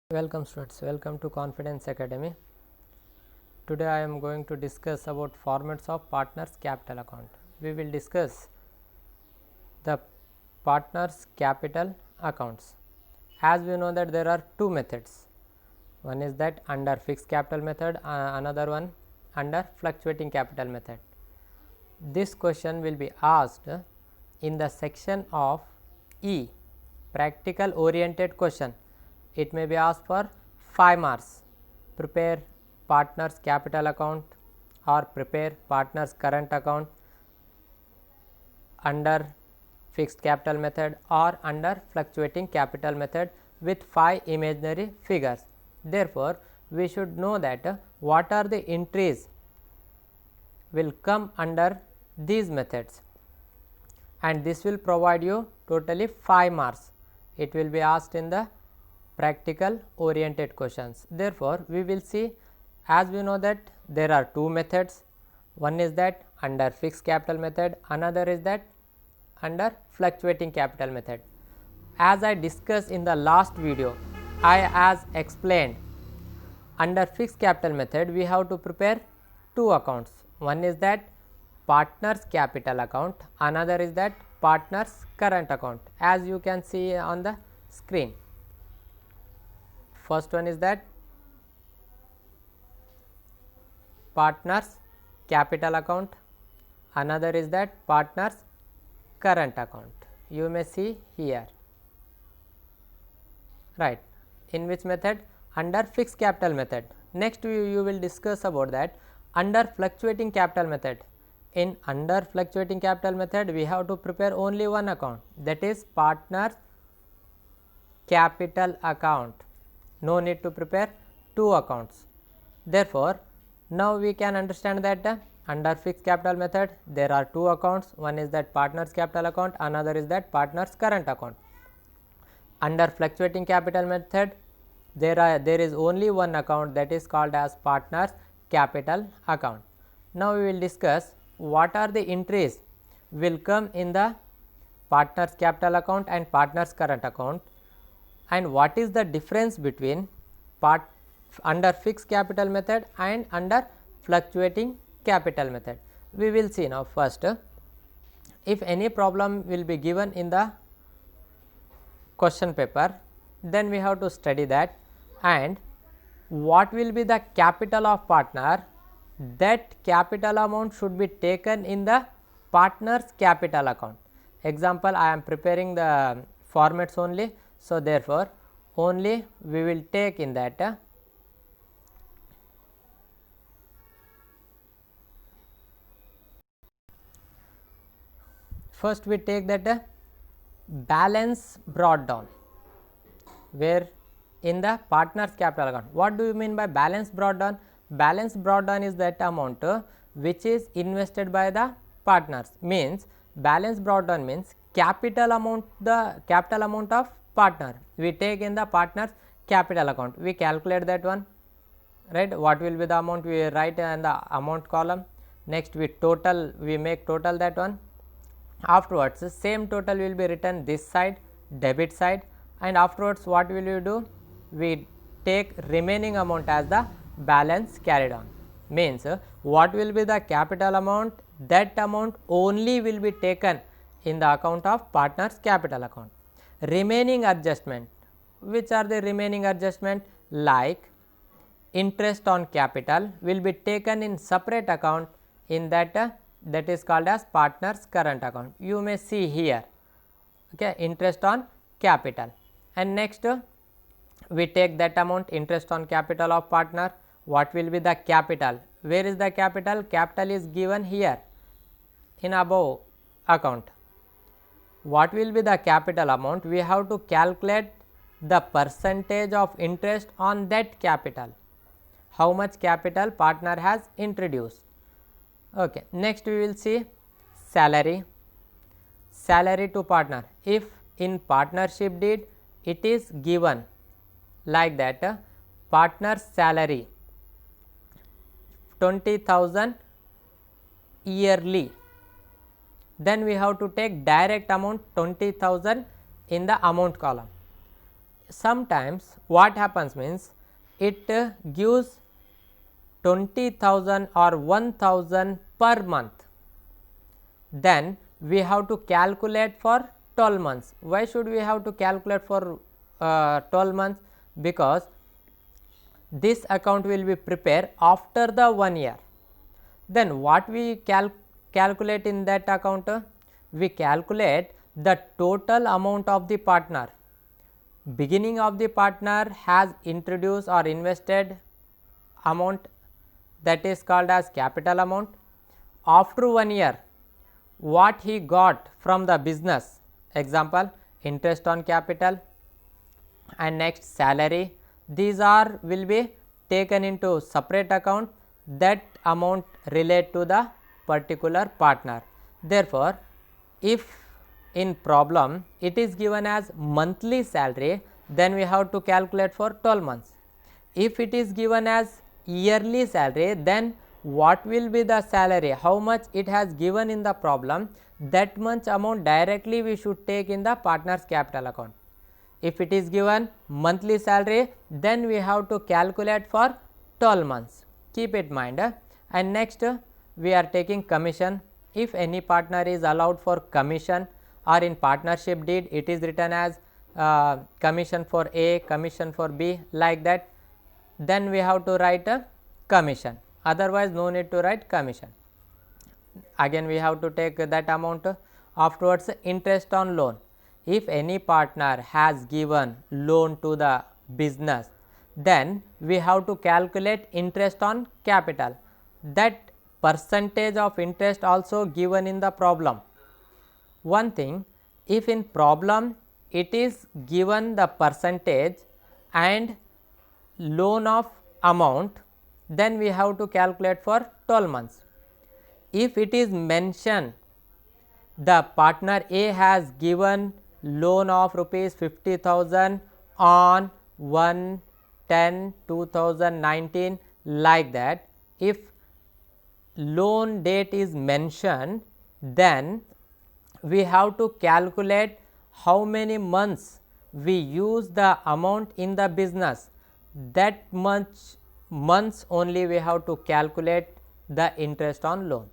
Welcome students, welcome to Confidence Academy. Today I am going to discuss about formats of partners capital account. We will discuss the partners capital accounts. As we know that there are two methods. One is that under fixed capital method, another one under fluctuating capital method. This question will be asked in the section of E, practical oriented question. It may be asked for 5 marks. Prepare partners capital account or prepare partners current account under fixed capital method or under fluctuating capital method with 5 imaginary figures. Therefore, we should know that what are the entries will come under these methods, and this will provide you totally 5 marks. It will be asked in the practical oriented questions. Therefore, we will see, as we know that there are two methods. One is that under fixed capital method, another is that under fluctuating capital method. As I discussed in the last video, I as explained, under fixed capital method we have to prepare two accounts. One is that partners capital account, another is that partners current account, as you can see on the screen. First one is that partners capital account, another is that partners current account. You may see here, right, in which method? Under fixed capital method. Next you will discuss about that under fluctuating capital method. In under fluctuating capital method we have to prepare only one account, that is partners capital account. No need to prepare two accounts. Therefore, now we can understand that under fixed capital method there are two accounts. One is that partners capital account, another is that partners current account. Under fluctuating capital method there is only one account, that is called as partners capital account. Now we will discuss what are the entries will come in the partners capital account and partners current account, and what is the difference between under fixed capital method and under fluctuating capital method. We will see now. First, if any problem will be given in the question paper, then we have to study that, and what will be the capital of partner, that capital amount should be taken in the partners capital account. Example, I am preparing the formats only. So, therefore, only we will take in that first we take that balance brought down, where in the partners capital account. What do you mean by balance brought down? Balance brought down is that amount which is invested by the partners. Means balance brought down means capital amount, the capital amount of partner we take in the partners capital account. We calculate that one, right? What will be the amount, we write in the amount column. Next we total, we make total that one. Afterwards same total will be written this side, debit side, and afterwards what will you do? We take remaining amount as the balance carried on. Means what will be the capital amount, that amount only will be taken in the account of partners capital account. Remaining adjustment, which are the remaining adjustment? Like interest on capital will be taken in separate account, in that that is called as partners current account. You may see here, okay, interest on capital. And next we take that amount, interest on capital of partner. What will be the capital? Where is the capital? Capital is given here in above account. What will be the capital amount? We have to calculate the percentage of interest on that capital, how much capital partner has introduced. Okay. Next we will see salary, salary to partner. If in partnership deed it is given like that, partner's salary 20,000 yearly, then we have to take direct amount 20,000 in the amount column. sometimes what happens means it gives 20,000 or 1,000 per month, then we have to calculate for 12 months. Why should we have to calculate for 12 months? Because this account will be prepared after the 1 year. Then what we calculate in that account? We calculate the total amount of the partner. Beginning of the partner has introduced or invested amount, that is called as capital amount. After 1 year, what he got from the business, example interest on capital and next salary, these are will be taken into separate account, that amount relate to the particular partner. Therefore, if in problem it is given as monthly salary, then we have to calculate for 12 months. If it is given as yearly salary, then what will be the salary, how much it has given in the problem, that much amount directly we should take in the partner's capital account. If it is given monthly salary, then we have to calculate for 12 months. Keep it in mind. And next we are taking commission. If any partner is allowed for commission, or in partnership deed it is written as commission for A, commission for B, like that, then we have to write a commission, otherwise no need to write commission. Again we have to take that amount. Afterwards, interest on loan. If any partner has given loan to the business, then we have to calculate interest on capital. That percentage of interest also given in the problem. One thing, if in problem it is given the percentage and loan of amount, then we have to calculate for 12 months. If it is mentioned the partner A has given loan of rupees 50,000 on 1/10/2019, like that, if loan date is mentioned, then we have to calculate how many months we use the amount in the business, that much months only we have to calculate the interest on loan.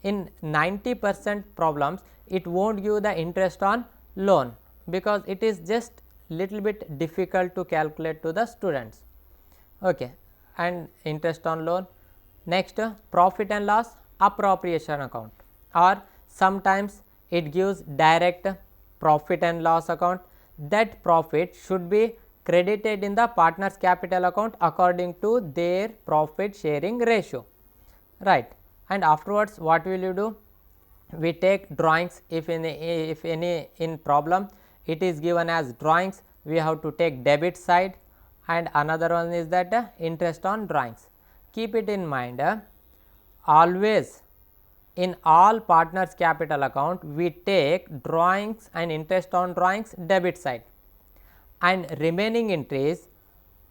In 90% problems it won't give the interest on loan, because it is just little bit difficult to calculate to the students. Okay. And interest on loan. Next, profit and loss appropriation account, or sometimes it gives direct profit and loss account. That profit should be credited in the partner's capital account according to their profit sharing ratio, right. And afterwards what will you do? We take drawings. If any in problem it is given as drawings, we have to take debit side, and another one is that interest on drawings. Keep it in mind, always in all partners capital account we take drawings and interest on drawings debit side, and remaining entries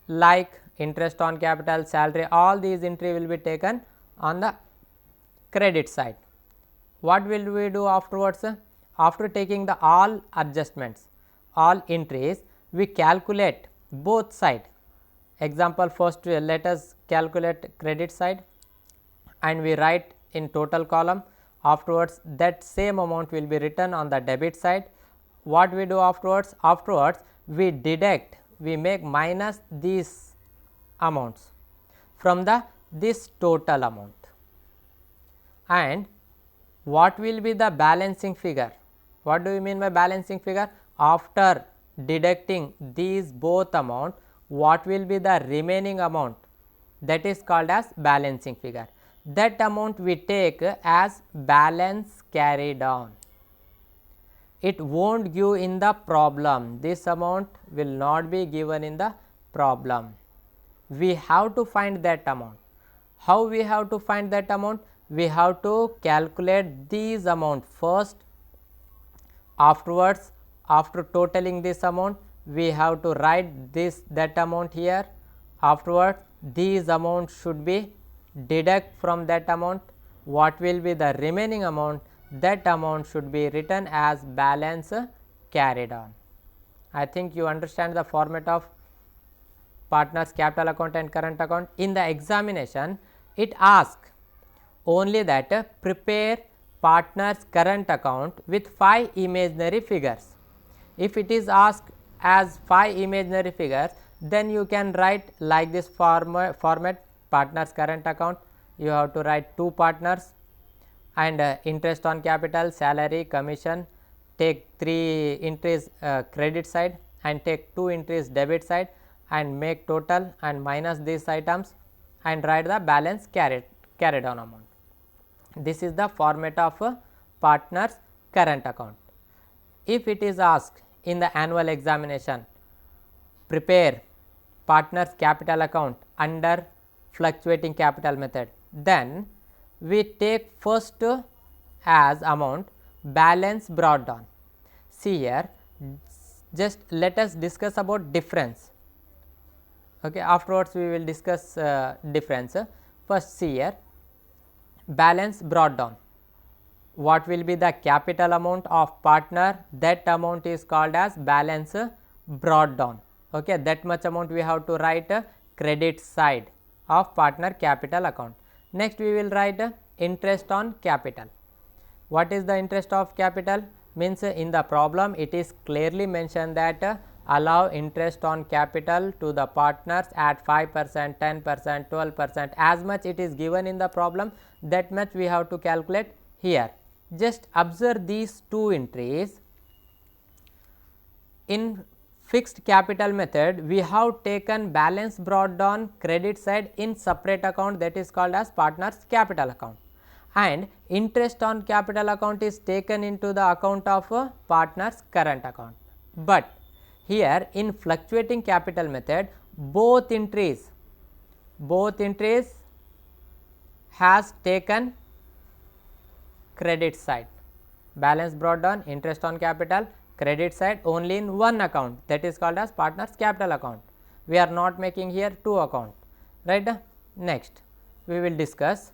like interest on capital, salary, all these entry will be taken on the credit side. What will we do afterwards? After taking the all adjustments, all entries, we calculate both side. Example, first let us calculate credit side and we write in total column. Afterwards, that same amount will be written on the debit side. What we do afterwards? Afterwards, we deduct, we make minus these amounts from the this total amount. And what will be the balancing figure? What do you mean by balancing figure? After deducting these both amount, what will be the remaining amount? That is called as balancing figure. That amount we take as balance carried on. It won't give in the problem. This amount will not be given in the problem. We have to find that amount. How we have to find that amount? We have to calculate these amount first. Afterwards, after totaling this amount, we have to write that amount here. Afterwards, these amounts should be deduct from that amount. What will be the remaining amount? That amount should be written as balance carried on. I think you understand the format of partners capital account and current account. In the examination, it asks only that prepare partners current account with 5 imaginary figures. If it is asked as 5 imaginary figures, then you can write like this format partners current account. You have to write 2 partners and interest on capital, salary, commission, take 3 entries credit side and take 2 entries debit side and make total and minus these items and write the balance carried on amount. This is the format of partners current account. If it is asked in the annual examination, prepare partners capital account under fluctuating capital method, then we take first as amount balance brought down. See here, just let us discuss about difference. Okay, afterwards we will discuss difference. First see here, balance brought down. What will be the capital amount of partner? That amount is called as balance brought down. Okay, that much amount we have to write credit side of partner capital account. Next we will write interest on capital. What is the interest of capital? Means in the problem it is clearly mentioned that allow interest on capital to the partners at 5%, 10%, 12%, as much it is given in the problem, that much we have to calculate here. Just observe these 2 entries. In fixed capital method, we have taken balance brought down credit side in separate account, that is called as partners capital account, and interest on capital account is taken into the account of partners current account. But here in fluctuating capital method, both entries has taken credit side, balance brought down, interest on capital, credit side only in one account, that is called as partners capital account. We are not making here 2 account, right. Next we will discuss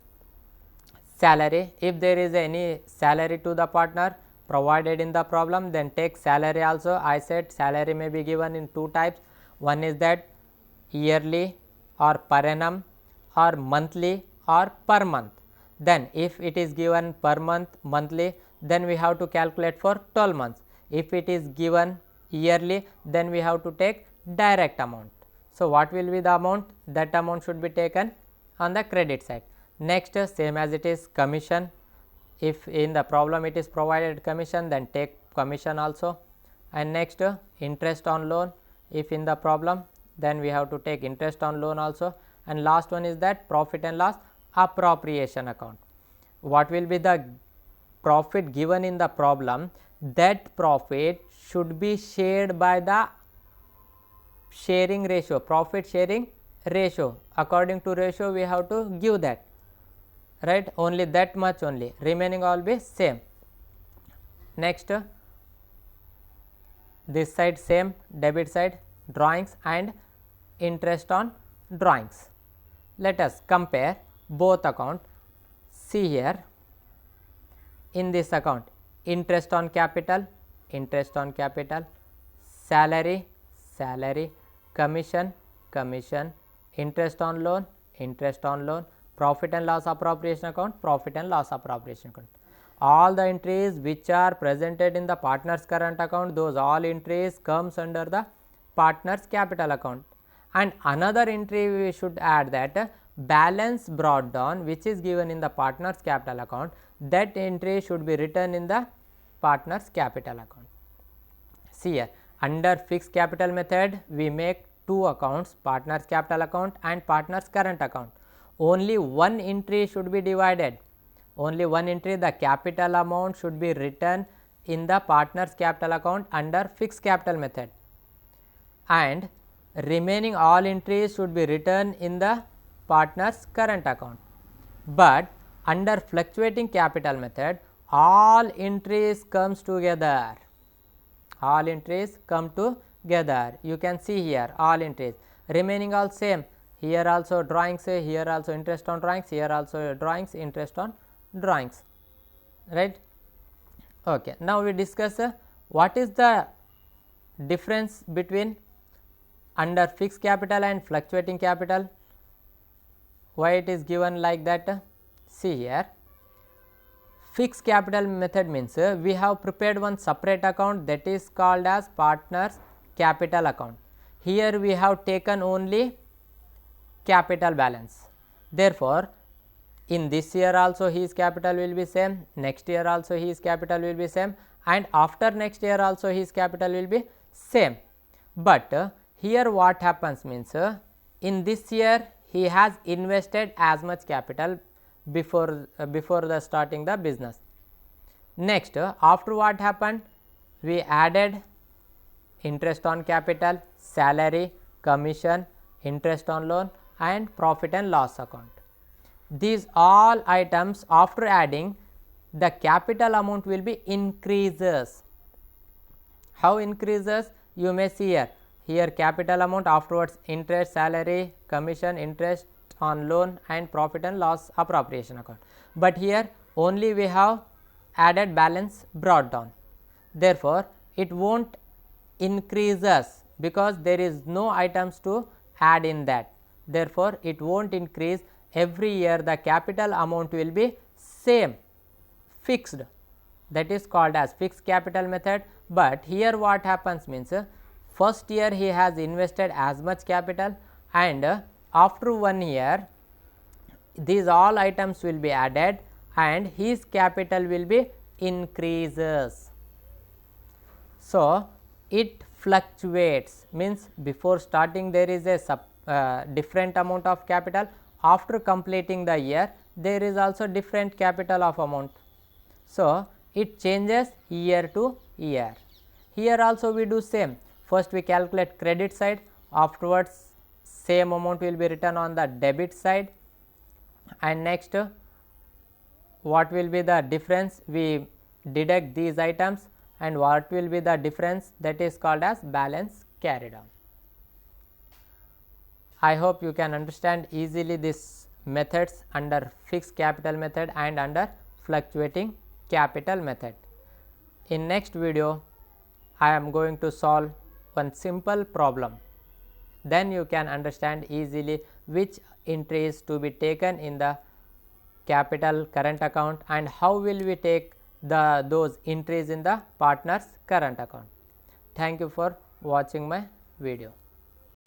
salary. If there is any salary to the partner provided in the problem, then take salary also. I said salary may be given in 2 types. One is that yearly or per annum or monthly or per month. Then if it is given per month, monthly, then we have to calculate for 12 months. If it is given yearly, then we have to take direct amount. So what will be the amount? That amount should be taken on the credit side. Next, same as it is commission. If in the problem it is provided commission, then take commission also. And next, interest on loan. If in the problem, then we have to take interest on loan also. And last one is that profit and loss appropriation account. What will be the profit given in the problem? That profit should be shared by the sharing ratio, profit sharing ratio. According to ratio, we have to give that, right. Only that much only, remaining all be same. Next, this side same, debit side drawings and interest on drawings. Let us compare both account. See here, in this account interest on capital, salary, commission, interest on loan, profit and loss appropriation account, profit and loss appropriation account. All the entries which are presented in the partners current account, those all entries comes under the partners capital account. And another entry we should add, that balance brought down, which is given in the partners capital account, that entry should be written in the partners capital account. See here, under fixed capital method we make 2 accounts, partners capital account and partners current account. Only one entry should be divided, only one entry, the capital amount should be written in the partners capital account under fixed capital method, and remaining all entries should be written in the partners current account. But under fluctuating capital method, all entries comes together, all entries come together. You can see here all entries, remaining all same, here also drawings, here also interest on drawings, here also drawings, interest on drawings, right. Okay. Now we discuss what is the difference between under fixed capital and fluctuating capital. Why it is given like that? See here, fixed capital method means we have prepared one separate account that is called as partners capital account. Here we have taken only capital balance. Therefore, in this year also his capital will be same, next year also his capital will be same, and after next year also his capital will be same. But here what happens means in this year he has invested as much capital before the starting the business. Next, after what happened, we added interest on capital, salary, commission, interest on loan and profit and loss account. These all items after adding, the capital amount will be increases. How increases? You may see here. Here capital amount, afterwards interest, salary, commission, interest on loan and profit and loss appropriation account. But here only we have added balance brought down. Therefore, it won't increases because there is no items to add in that. Therefore, it won't increase. Every year the capital amount will be same, fixed, that is called as fixed capital method. But here what happens means first year he has invested as much capital, and after 1 year these all items will be added and his capital will be increases. So, it fluctuates, means before starting there is a different amount of capital, after completing the year there is also different capital of amount. So, it changes year to year. Here also we do same, first we calculate credit side, afterwards same amount will be written on the debit side, and next what will be the difference, we deduct these items, and what will be the difference, that is called as balance carried on. I hope you can understand easily these methods under fixed capital method and under fluctuating capital method. In next video I am going to solve one simple problem, then you can understand easily which entry is to be taken in the capital current account and how will we take those entries in the partners current account. Thank you for watching my video.